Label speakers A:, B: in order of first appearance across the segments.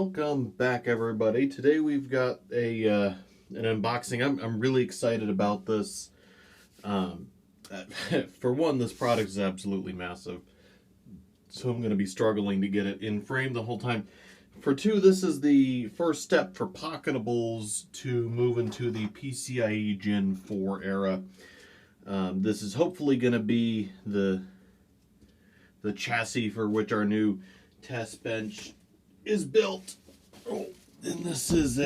A: Welcome back, everybody. Today we've got a an unboxing. I'm really excited about this. For one, this product is absolutely massive, so I'm going to be struggling to get it in frame the whole time. For two, this is the first step for Pocketables to move into the PCIe Gen 4 era. This is hopefully going to be the chassis for which our new Testbench is built. Oh, and this is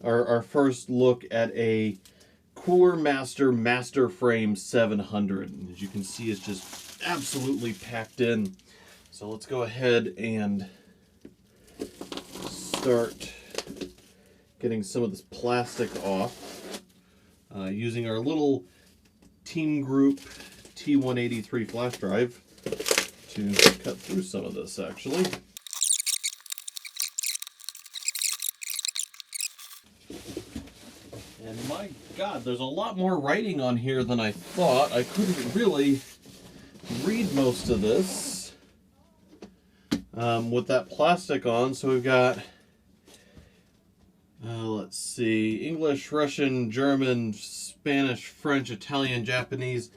A: our first look at a CoolerMaster MasterFrame 700. And as you can see, it's just absolutely packed in. So let's go ahead and start getting some of this plastic off using our little Team Group T183 flash drive to cut through some of this, actually. And my God, there's a lot more writing on here than I thought. I couldn't really read most of this with that plastic on. So we've got, let's see, English, Russian, German, Spanish, French, Italian, Japanese,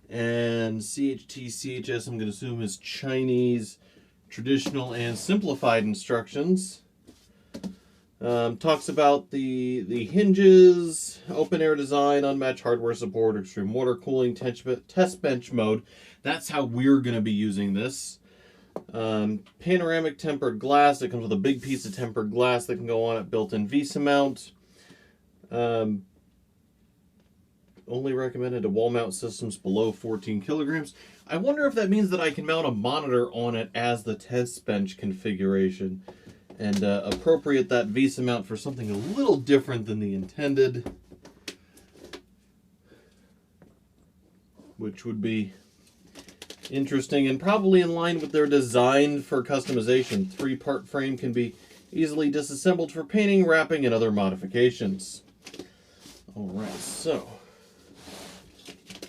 A: and CHT, CHS, I'm going to assume is Chinese, traditional, and simplified instructions. Talks about the hinges, open air design, unmatched hardware support, extreme water cooling, test bench mode. That's how we're going to be using this. Panoramic tempered glass. It comes with a big piece of tempered glass that can go on it, built-in VESA mount. Only recommended to wall mount systems below 14 kilograms. I wonder if that means that I can mount a monitor on it as the test bench configuration and appropriate that VESA mount for something a little different than the intended, which would be interesting and probably in line with their design for customization. 3-part frame can be easily disassembled for painting, wrapping, and other modifications. All right, so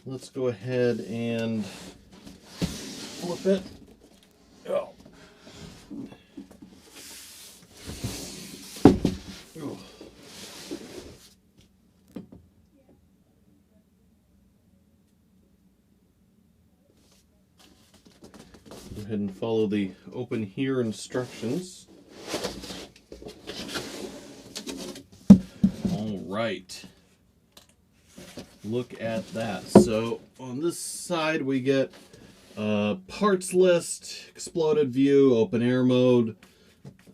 A: let's go ahead and flip it. Oh. Go ahead and follow the open here instructions. All right. Look at that. So on this side we get parts list, exploded view, open air mode,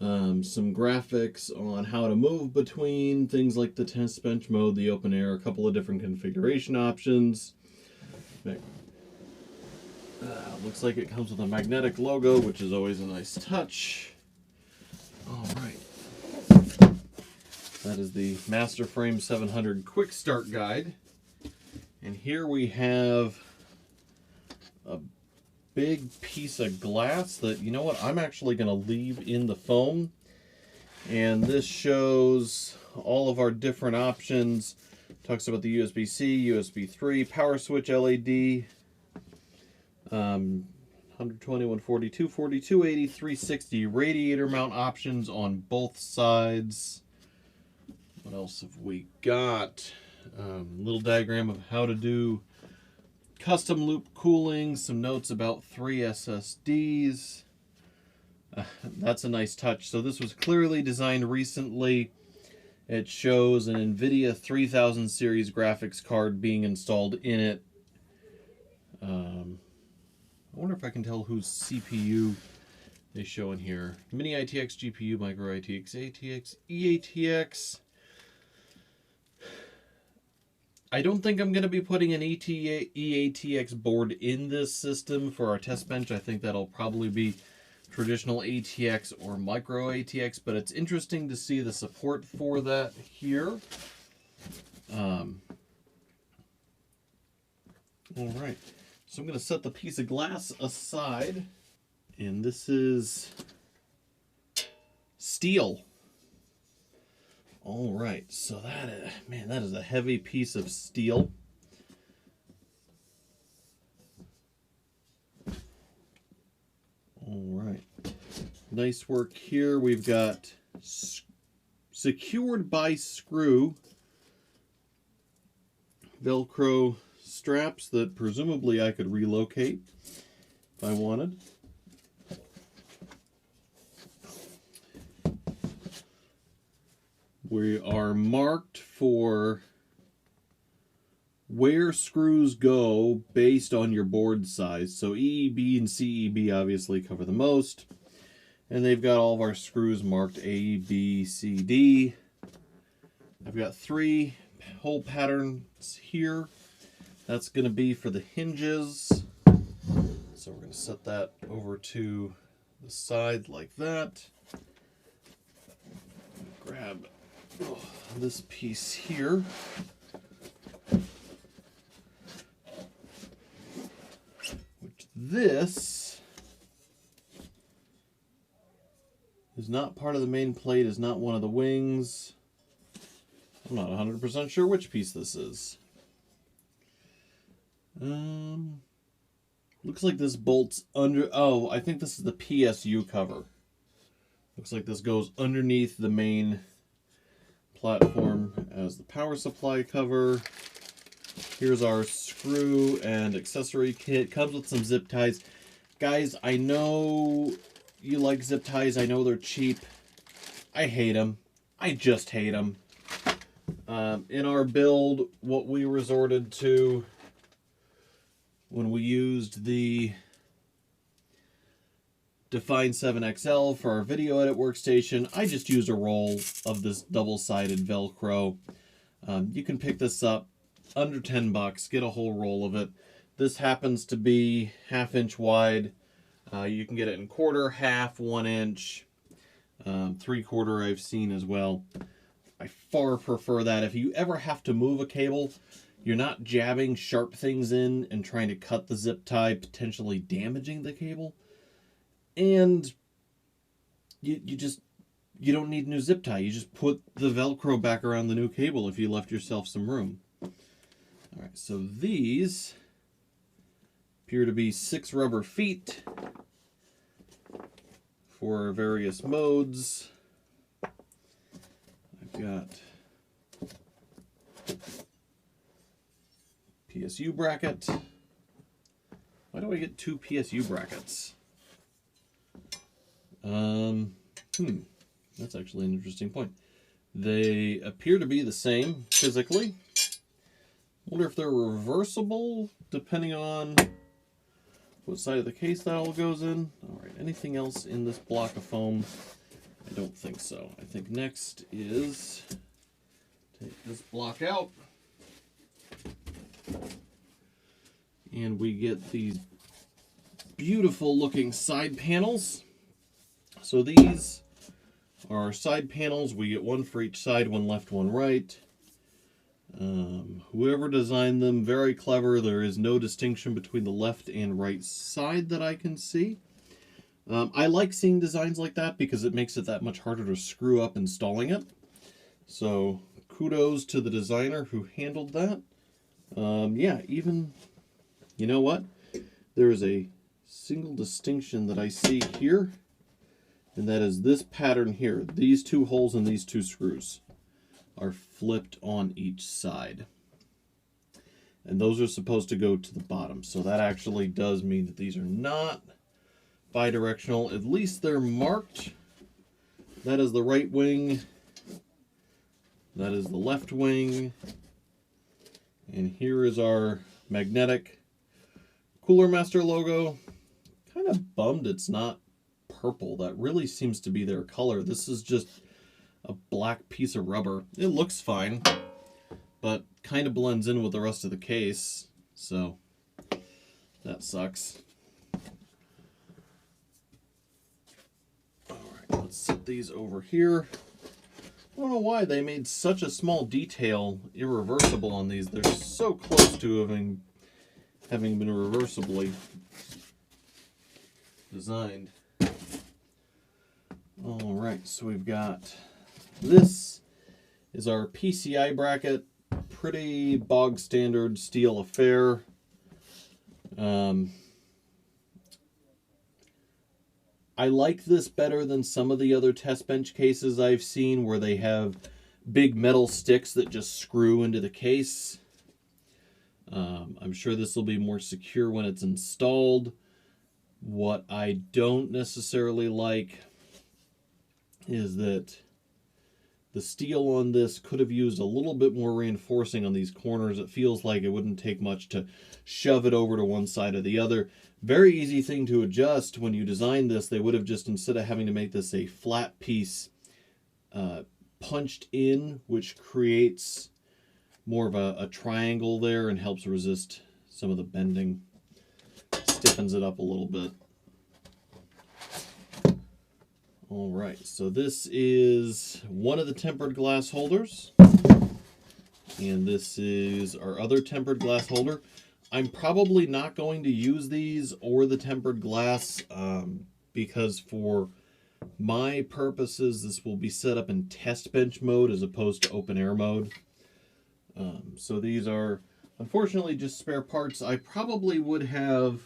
A: some graphics on how to move between things like the test bench mode, the open air, a couple of different configuration options. Looks like it comes with a magnetic logo, which is always a nice touch. All right. That is the MasterFrame 700 Quick Start Guide. And here we have a big piece of glass that, you know what, I'm actually going to leave in the foam. And this shows all of our different options. Talks about the USB-C, USB 3, power switch LED, 120, 140, 240, 280, 360 radiator mount options on both sides. What else have we got? Little diagram of how to do custom loop cooling, some notes about 3 SSDs. That's a nice touch. So this was clearly designed recently. It shows an NVIDIA 3000 series graphics card being installed in it. I wonder if I can tell whose CPU they show in here. Mini ITX GPU, Micro ITX, ATX, EATX. I don't think I'm going to be putting an EATX board in this system for our test bench. I think that'll probably be traditional ATX or Micro ATX, but it's interesting to see the support for that here. All right. So I'm going to set the piece of glass aside, and this is steel. All right, so that is, man, that is a heavy piece of steel. All right. Nice work here. We've got secured by screw Velcro straps that presumably I could relocate if I wanted. We are marked for where screws go based on your board size. So E, B, and CEB obviously cover the most. And they've got all of our screws marked A, B, C, D. I've got 3 hole patterns here. That's going to be for the hinges. So we're going to set that over to the side like that. Grab this piece here. Which this is not part of the main plate, is not one of the wings. I'm not 100% sure which piece this is. Looks like this bolts under, oh, I think this is the PSU cover. Looks like this goes underneath the main platform as the power supply cover. Here's our screw and accessory kit. Comes with some zip ties. Guys, I know you like zip ties. I know they're cheap. I hate them. I just hate them. In our build, what we resorted to when we used the Define 7XL for our video edit workstation, I just used a roll of this double-sided Velcro. You can pick this up under 10 bucks, get a whole roll of it. This happens to be 1/2 inch wide. You can get it in quarter, half, 1 inch, 3/4 I've seen as well. I far prefer that. If you ever have to move a cable, you're not jabbing sharp things in and trying to cut the zip tie, potentially damaging the cable. And you don't need a new zip tie. You just put the Velcro back around the new cable if you left yourself some room. All right, so these appear to be 6 rubber feet for various modes. I've got PSU bracket. Why do I get 2 PSU brackets? That's actually an interesting point. They appear to be the same physically. Wonder if they're reversible depending on what side of the case that all goes in. All right, anything else in this block of foam? I don't think so. I think next is take this block out. And we get these beautiful looking side panels. So these are side panels. We get 1 for each side, 1 left, 1 right. Whoever designed them, very clever. There is no distinction between the left and right side that I can see. I like seeing designs like that because it makes it that much harder to screw up installing it. So kudos to the designer who handled that. Yeah, even, you know what? There is a single distinction that I see here, and that is this pattern here. These 2 holes and these 2 screws are flipped on each side. And those are supposed to go to the bottom. So that actually does mean that these are not bidirectional. At least they're marked. That is the right wing. That is the left wing. And here is our magnetic CoolerMaster logo. Kind of bummed it's not purple. That really seems to be their color. This is just a black piece of rubber. It looks fine, but kind of blends in with the rest of the case, so that sucks. All right, let's set these over here. I don't know why they made such a small detail irreversible on these. They're so close to having been reversibly designed. All right, so we've got this is our Pci bracket, pretty bog standard steel affair. I like this better than some of the other test bench cases I've seen where they have big metal sticks that just screw into the case. I'm sure this will be more secure when it's installed. What I don't necessarily like is that the steel on this could have used a little bit more reinforcing on these corners. It feels like it wouldn't take much to shove it over to one side or the other. Very easy thing to adjust. When you designed this, they would have just, instead of having to make this a flat piece, punched in, which creates more of a triangle there and helps resist some of the bending. Stiffens it up a little bit. All right, so this is one of the tempered glass holders. And this is our other tempered glass holder. I'm probably not going to use these or the tempered glass because for my purposes, this will be set up in test bench mode as opposed to open air mode. So these are unfortunately just spare parts. I probably would have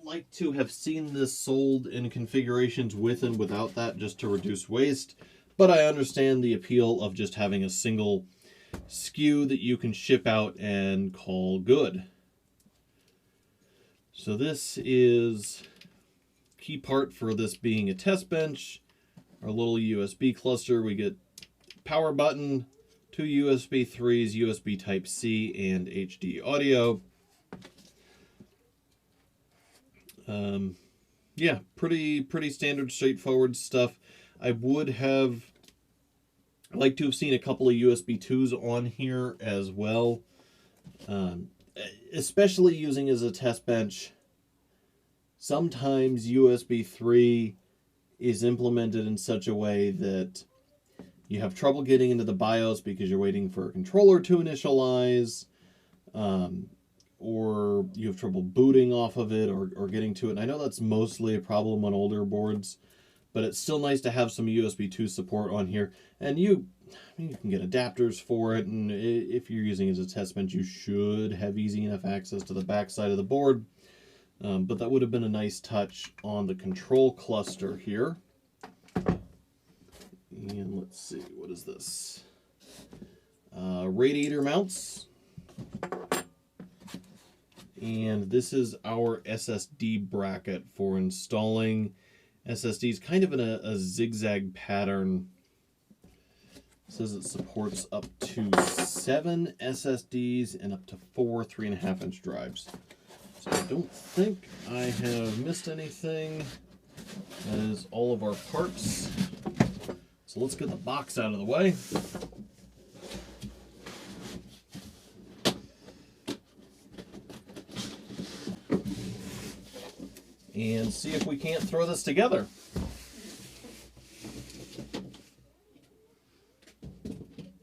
A: liked to have seen this sold in configurations with and without that just to reduce waste, but I understand the appeal of just having a single SKU that you can ship out and call good. So this is key part for this being a test bench. Our little USB cluster, we get power button, 2 USB 3s, USB Type-C, and HD audio. Yeah, pretty standard, straightforward stuff. I would have liked to have seen a couple of USB 2s on here as well. Especially using as a test bench. Sometimes USB 3 is implemented in such a way that you have trouble getting into the BIOS because you're waiting for a controller to initialize, or you have trouble booting off of it or getting to it. And I know that's mostly a problem on older boards, but it's still nice to have some USB 2 support on here. And you can get adapters for it, and if you're using it as a test bench, you should have easy enough access to the back side of the board. But that would have been a nice touch on the control cluster here. And let's see, what is this? Radiator mounts. And this is our SSD bracket for installing SSDs, kind of in a zigzag pattern. It says it supports up to 7 SSDs and up to 4 3.5-inch drives. So I don't think I have missed anything. That is all of our parts. So let's get the box out of the way. And see if we can't throw this together.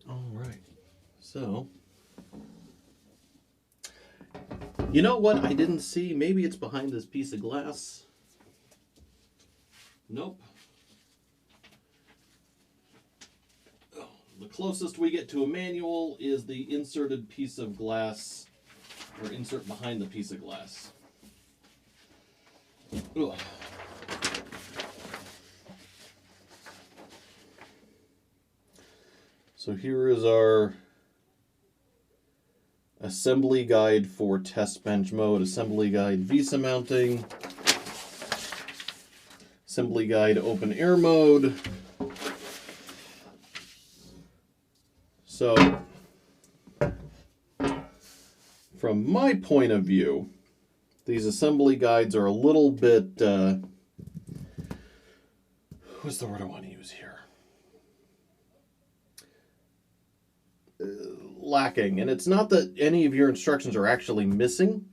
A: All right, so you know what I didn't see? Maybe it's behind this piece of glass. Nope. Oh, the closest we get to a manual is the inserted piece of glass, or insert behind the piece of glass. Ugh. So here is our assembly guide for test bench mode, assembly guide VESA mounting, assembly guide open air mode. So from my point of view, these assembly guides are a little bit, what's the word I want to use here? Lacking. And it's not that any of your instructions are actually missing,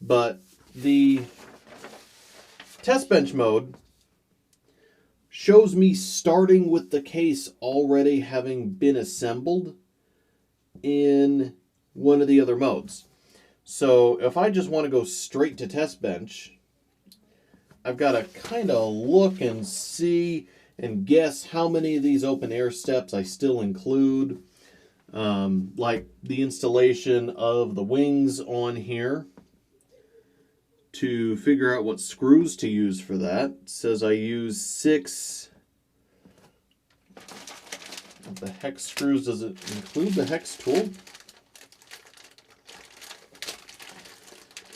A: but the test bench mode shows me starting with the case already having been assembled in one of the other modes. So if I just want to go straight to test bench, I've got to kind of look and see and guess how many of these open air steps I still include. Like the installation of the wings on here. to figure out what screws to use for that. It says I use 6 of the hex screws. Does it include the hex tool?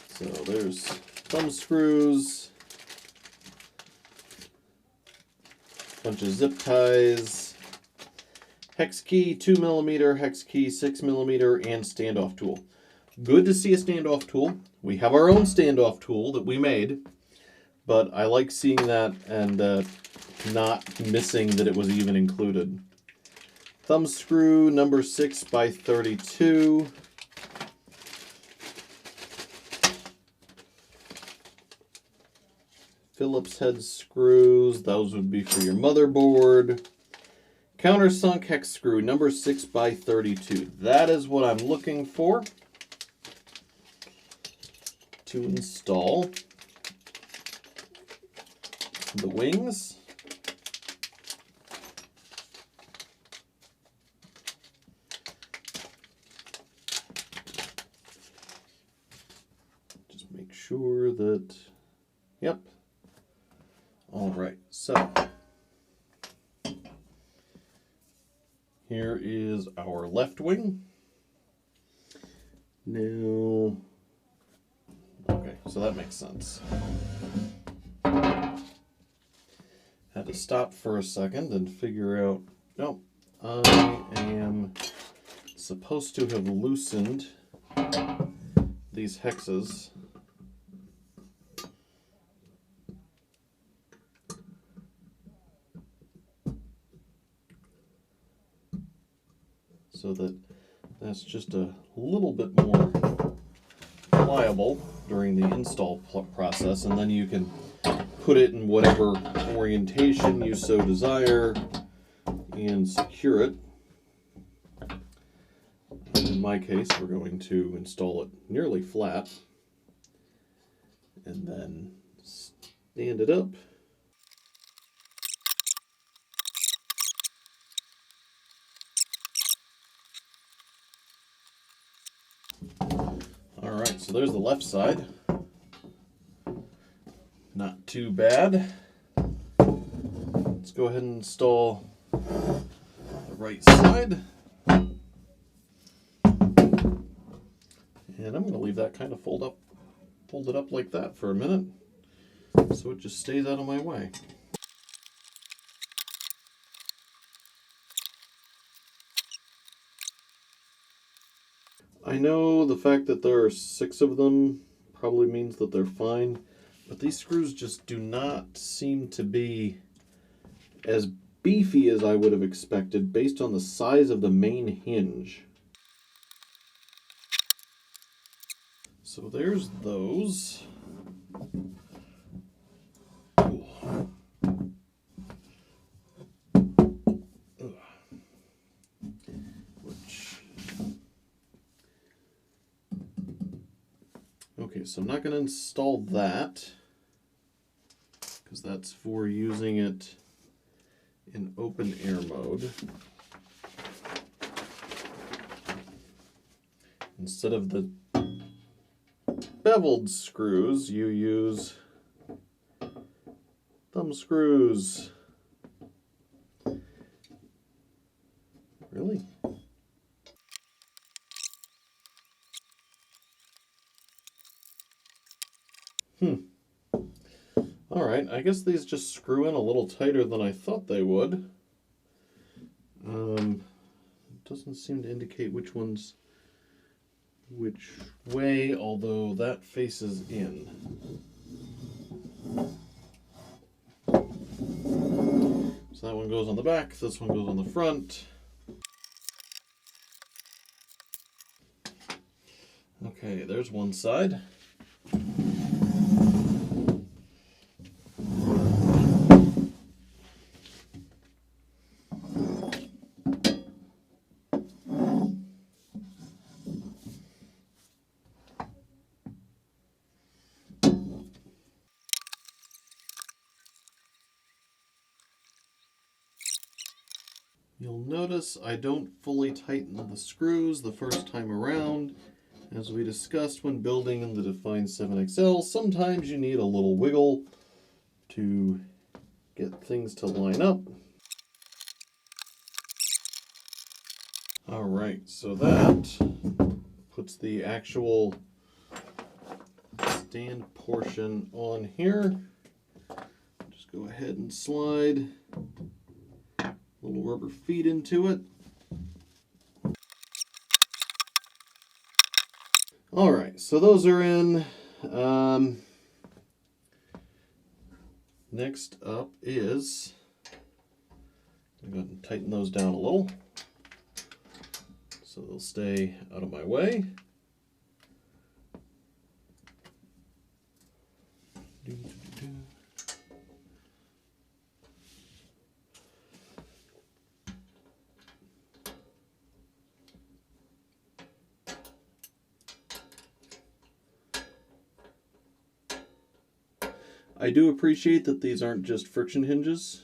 A: So there's thumb screws, a bunch of zip ties, hex key 2mm, hex key 6mm, and standoff tool. Good to see a standoff tool. We have our own standoff tool that we made, but I like seeing that and not missing that it was even included. Thumb screw number 6x32. Phillips head screws, those would be for your motherboard. Countersunk hex screw number 6x32. That is what I'm looking for to install the wings. Just make sure that, yep. All right, so here is our left wing. Now, okay, so that makes sense. Had to stop for a second and figure out, no, I am supposed to have loosened these hexes. So that's just a little bit more pliable during the install process, and then you can put it in whatever orientation you so desire and secure it. In my case, we're going to install it nearly flat and then stand it up. All right, so there's the left side. Not too bad. Let's go ahead and install the right side. And I'm going to leave that kind of folded up like that for a minute, so it just stays out of my way. I know the fact that there are 6 of them probably means that they're fine, but these screws just do not seem to be as beefy as I would have expected based on the size of the main hinge. So there's those. Okay, so I'm not going to install that because that's for using it in open air mode. Instead of the beveled screws, you use thumb screws. Really? Alright, I guess these just screw in a little tighter than I thought they would. It doesn't seem to indicate which one's which way, although that faces in. So that one goes on the back, this one goes on the front. Okay, there's one side. You'll notice I don't fully tighten the screws the first time around, As we discussed when building in the Define 7XL, sometimes you need a little wiggle to get things to line up. Alright, so that puts the actual stand portion on here. Just go ahead and slide little rubber feet into it. Alright, so those are in. Next up is, I'm going to tighten those down a little so they'll stay out of my way. I do appreciate that these aren't just friction hinges.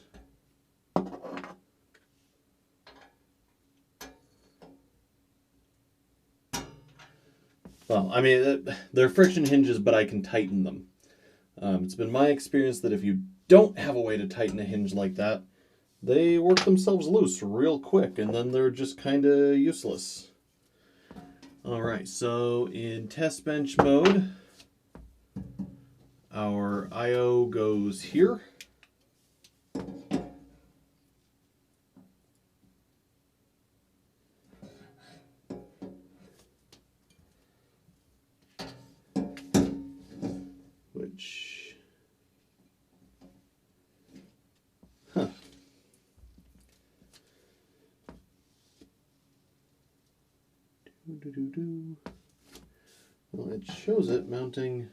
A: Well, I mean, they're friction hinges, but I can tighten them. It's been my experience that if you don't have a way to tighten a hinge like that, they work themselves loose real quick, and then they're just kind of useless. Alright, so in Testbench mode, our I/O goes here. Which, Well, it shows it mounting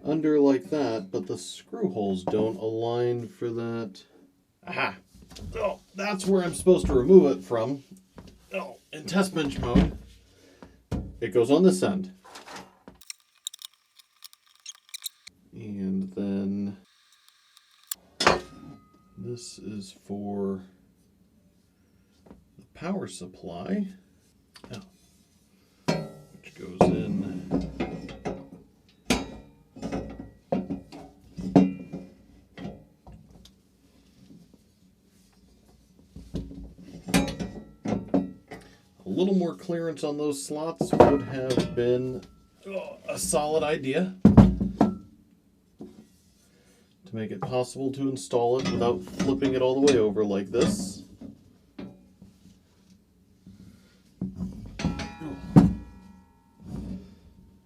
A: under like that, but the screw holes don't align for that. Aha! Oh, that's where I'm supposed to remove it from. Oh, in Testbench mode, it goes on this end. And then this is for the power supply, which goes in a little more clearance on those slots would have been a solid idea to make it possible to install it without flipping it all the way over like this.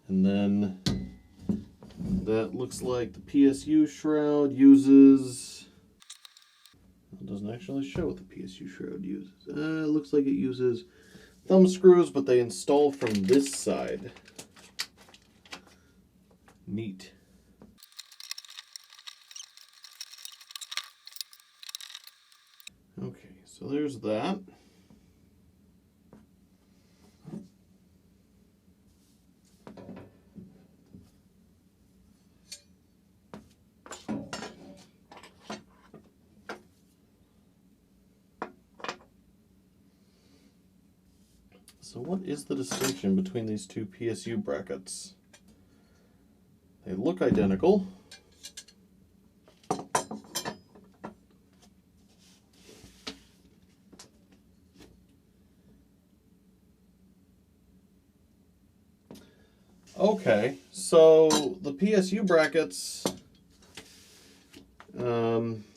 A: And then that looks like the PSU shroud uses, it doesn't actually show what the PSU shroud uses. It looks like it uses thumb screws, but they install from this side. Neat. Okay, so there's that. So what is the distinction between these two PSU brackets? They look identical. Okay, so the PSU brackets,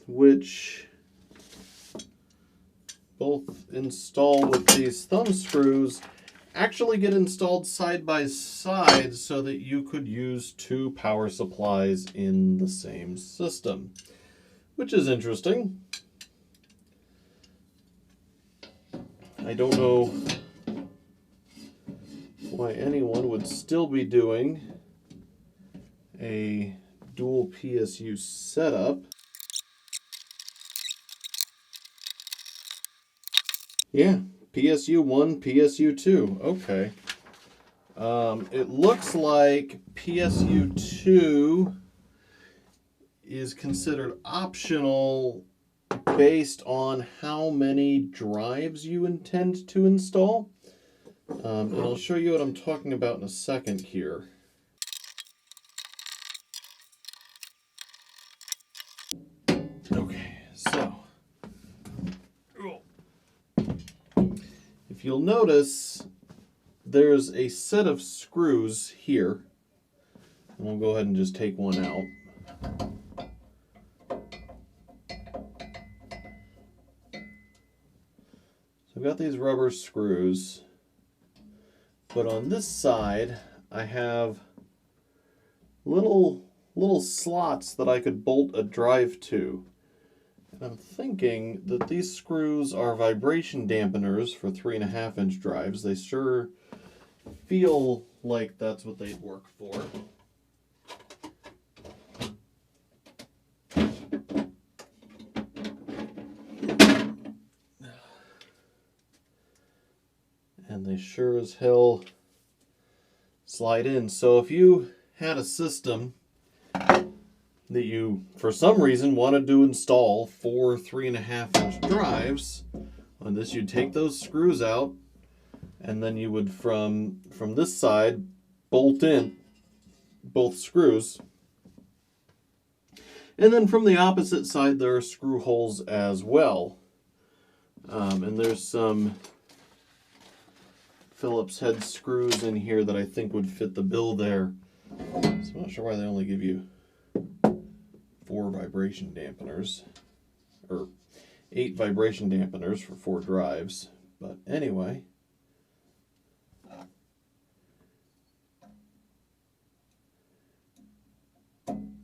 A: which both install with these thumb screws, actually get installed side by side so that you could use two power supplies in the same system, which is interesting. I don't know why anyone would still be doing a dual PSU setup. Yeah, PSU 1, PSU 2. Okay. It looks like PSU 2 is considered optional based on how many drives you intend to install. And I'll show you what I'm talking about in a second here. Okay, so if you'll notice, there's a set of screws here. And we'll go ahead and just take one out. So I've got these rubber screws, but on this side I have little slots that I could bolt a drive to. And I'm thinking that these screws are vibration dampeners for 3.5-inch drives. They sure feel like that's what they'd work for. And they sure as hell slide in. So if you had a system that you, for some reason, wanted to install 4 3.5-inch drives, on this you'd take those screws out, and then you would, from this side, bolt in both screws. And then from the opposite side, there are screw holes as well. And there's some Phillips head screws in here that I think would fit the bill there. So I'm not sure why they only give you 4 vibration dampeners, or 8 vibration dampeners for 4 drives. But anyway,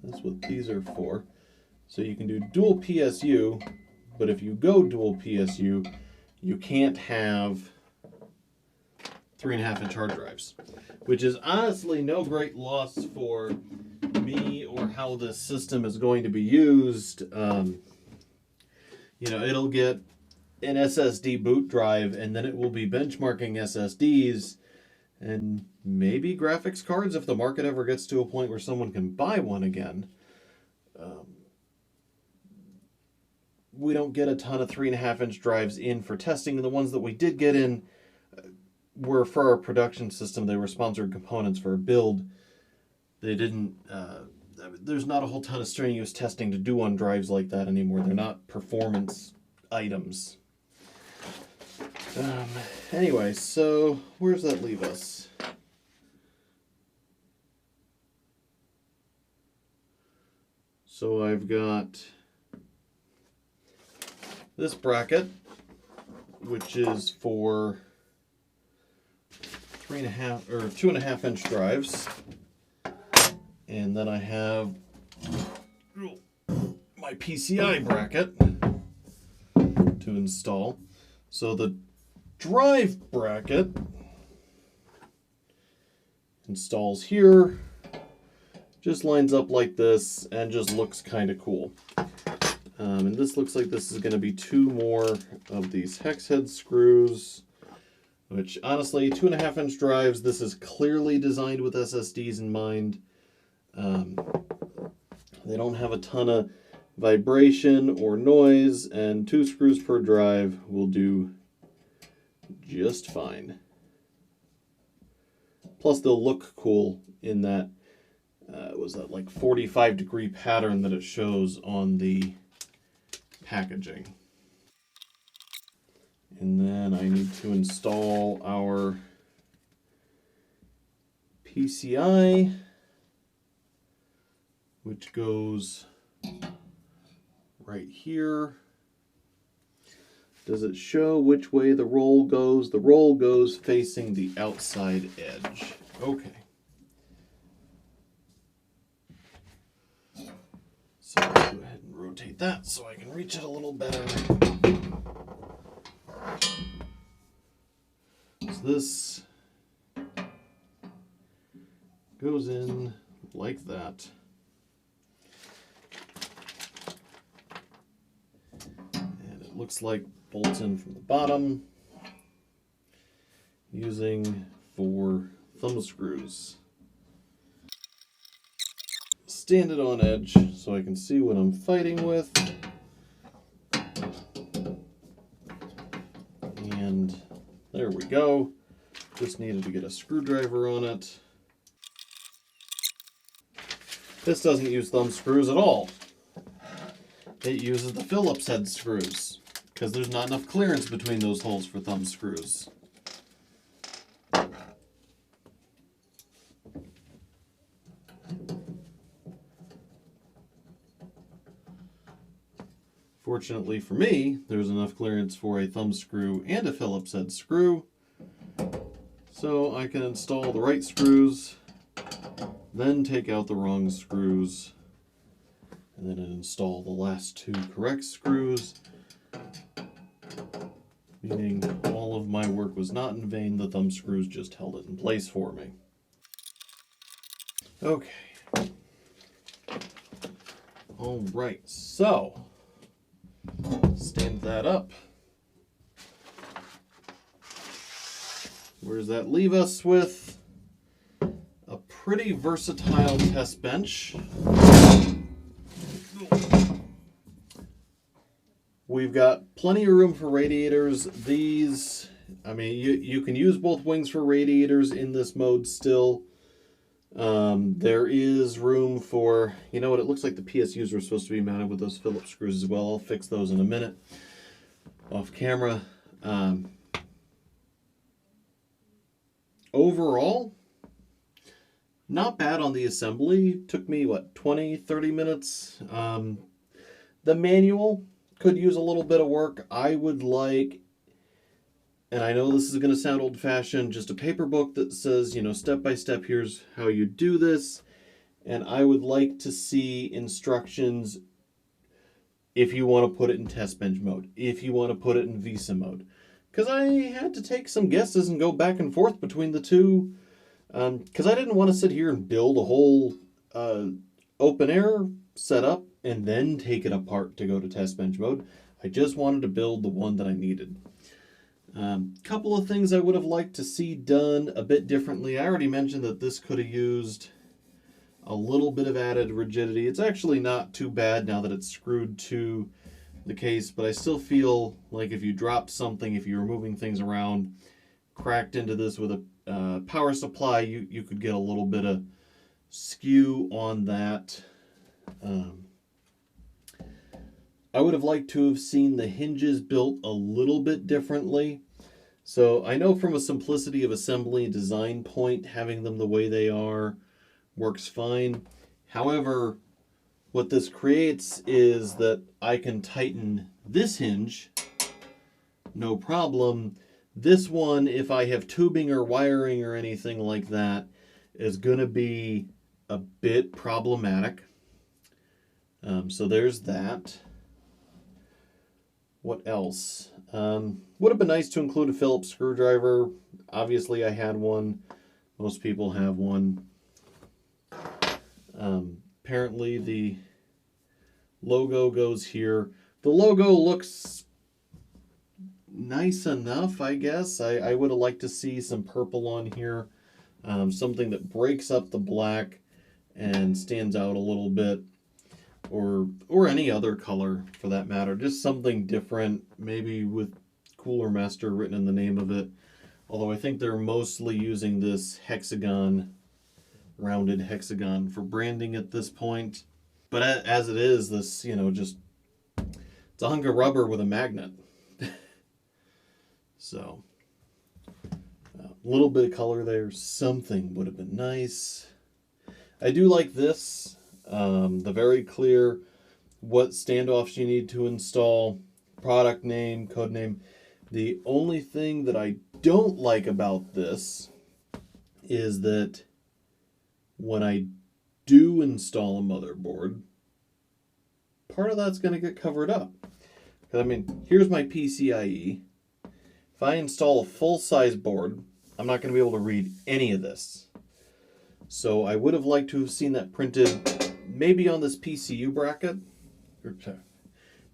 A: that's what these are for. So you can do dual PSU, but if you go dual PSU, you can't have 3.5-inch hard drives, which is honestly no great loss for me or how this system is going to be used. You know, it'll get an SSD boot drive, and then it will be benchmarking SSDs and maybe graphics cards if the market ever gets to a point where someone can buy one again. We don't get a ton of 3.5-inch drives in for testing, and the ones that we did get in were for our production system. They were sponsored components for a build. They didn't, there's not a whole ton of strenuous testing to do on drives like that anymore. They're not performance items. Anyway, so where does that leave us? So I've got this bracket, which is for 3.5 or 2.5-inch drives, and then I have my PCI bracket to install. So the drive bracket installs here, just lines up like this, and just looks kind of cool. And this looks like this is going to be 2 more of these hex head screws, which honestly, 2.5-inch drives, this is clearly designed with SSDs in mind. They don't have a ton of vibration or noise, and 2 screws per drive will do just fine. Plus they'll look cool in that, was that like 45-degree pattern that it shows on the packaging. And then I need to install our PCI, which goes right here. Does it show which way the roll goes? The roll goes facing the outside edge. Okay. So I'll go ahead and rotate that so I can reach it a little better. So this goes in like that. And it looks like bolts in from the bottom using 4 thumb screws. Stand it on edge so I can see what I'm fighting with. There we go. Just needed to get a screwdriver on it. This doesn't use thumb screws at all. It uses the Phillips head screws because there's not enough clearance between those holes for thumb screws. Fortunately for me, there's enough clearance for a thumb screw and a Phillips head screw, so I can install the right screws, then take out the wrong screws, and then install the last two correct screws, meaning all of my work was not in vain. The thumb screws just held it in place for me. Okay. All right, so stand that up. Where does that leave us with? A pretty versatile test bench. We've got plenty of room for radiators. These, I mean, you can use both wings for radiators in this mode still. There is room for, you know what, it looks like the PSUs were supposed to be mounted with those Phillips screws as well. I'll fix those in a minute off camera. Overall, not bad on the assembly. Took me, what, 20-30 minutes. The manual could use a little bit of work. I would like, and I know this is going to sound old-fashioned, just a paper book that says, you know, step by step, here's how you do this. And I would like to see instructions if you want to put it in Testbench mode, if you want to put it in Visa mode. Because I had to take some guesses and go back and forth between the two. Because I didn't want to sit here and build a whole open air setup and then take it apart to go to Testbench mode. I just wanted to build the one that I needed. Couple of things I would have liked to see done a bit differently. I already mentioned that this could have used a little bit of added rigidity. It's actually not too bad now that it's screwed to the case, but I still feel like if you dropped something, if you were moving things around, cracked into this with a power supply, you could get a little bit of skew on that. I would have liked to have seen the hinges built a little bit differently. So I know from a simplicity of assembly and design point, having them the way they are works fine. However, what this creates is that I can tighten this hinge, no problem. This one, if I have tubing or wiring or anything like that, is going to be a bit problematic. So there's that. What else? Would have been nice to include a Phillips screwdriver. Obviously I had one. Most people have one. Apparently the logo goes here. The logo looks nice enough, I guess. I would have liked to see some purple on here. Something that breaks up the black and stands out a little bit. Or any other color for that matter. Just something different, maybe with CoolerMaster written in the name of it. Although I think they're mostly using this hexagon, rounded hexagon for branding at this point. But as it is, this, you know, just, it's a hunk of rubber with a magnet. So, a little bit of color there, something would have been nice. I do like this. The very clear what standoffs you need to install, product name, code name. The only thing that I don't like about this is that when I do install a motherboard, part of that's going to get covered up. I mean, here's my PCIe. If I install a full-size board, I'm not going to be able to read any of this. So I would have liked to have seen that printed maybe on this Psu bracket, or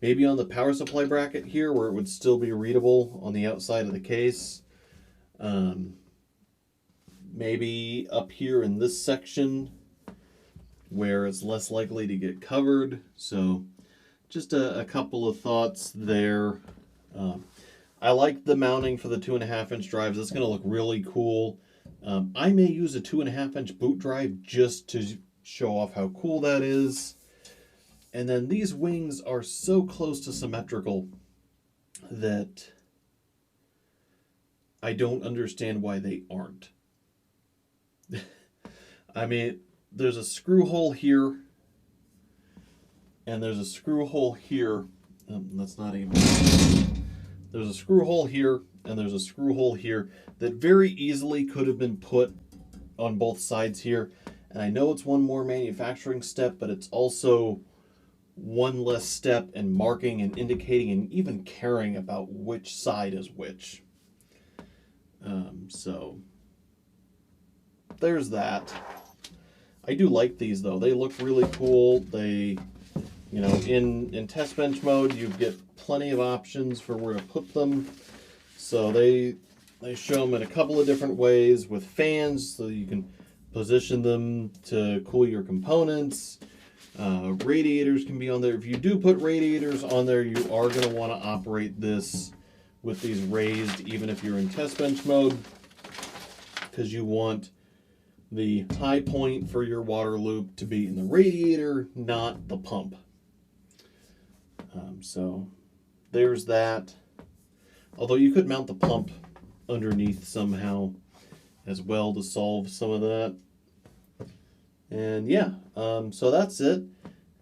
A: maybe on the power supply bracket here where it would still be readable on the outside of the case. Maybe up here in this section where it's less likely to get covered. So just a couple of thoughts there. I like the mounting for the 2.5-inch drives. That's going to look really cool. I may use a 2.5-inch boot drive just to show off how cool that is. And then these wings are so close to symmetrical that I don't understand why they aren't. I mean, there's a screw hole here, and there's a screw hole here. That's not even... There's a screw hole here, and there's a screw hole here that very easily could have been put on both sides here. And I know it's one more manufacturing step, but it's also one less step in marking and indicating and even caring about which side is which. So there's that. I do like these though. They look really cool. They, you know, in test bench mode, you get plenty of options for where to put them. So they show them in a couple of different ways with fans, so you can position them to cool your components. Radiators can be on there. If you do put radiators on there, you are going to want to operate this with these raised, even if you're in test bench mode, because you want the high point for your water loop to be in the radiator, not the pump. So there's that. Although you could mount the pump underneath somehow as well to solve some of that. And yeah, so that's it.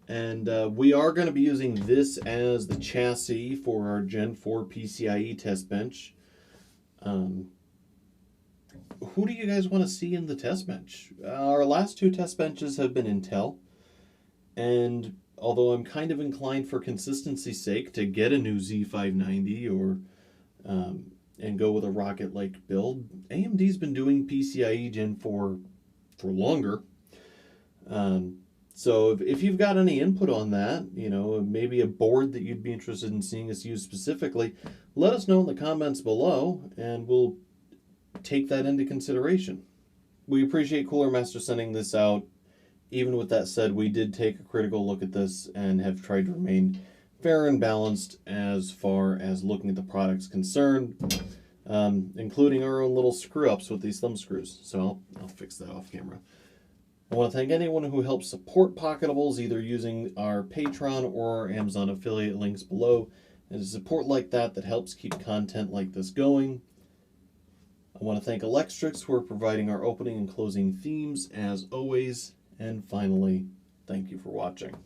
A: And we are going to be using this as the chassis for our Gen 4 PCIe test bench. Who do you guys want to see in the test bench? Our last two test benches have been Intel. And although I'm kind of inclined for consistency's sake to get a new Z590 or and go with a Rocket Lake build, AMD's been doing PCIe Gen 4 for longer. So if you've got any input on that, you know, maybe a board that you'd be interested in seeing us use specifically, let us know in the comments below, and we'll take that into consideration. We appreciate CoolerMaster sending this out. Even with that said, we did take a critical look at this and have tried to remain fair and balanced as far as looking at the product's concerned, including our own little screw-ups with these thumb screws. So I'll fix that off camera. I want to thank anyone who helps support Pocketables, either using our Patreon or our Amazon affiliate links below. And it's support like that that helps keep content like this going. I want to thank Electrix for providing our opening and closing themes as always. And finally, thank you for watching.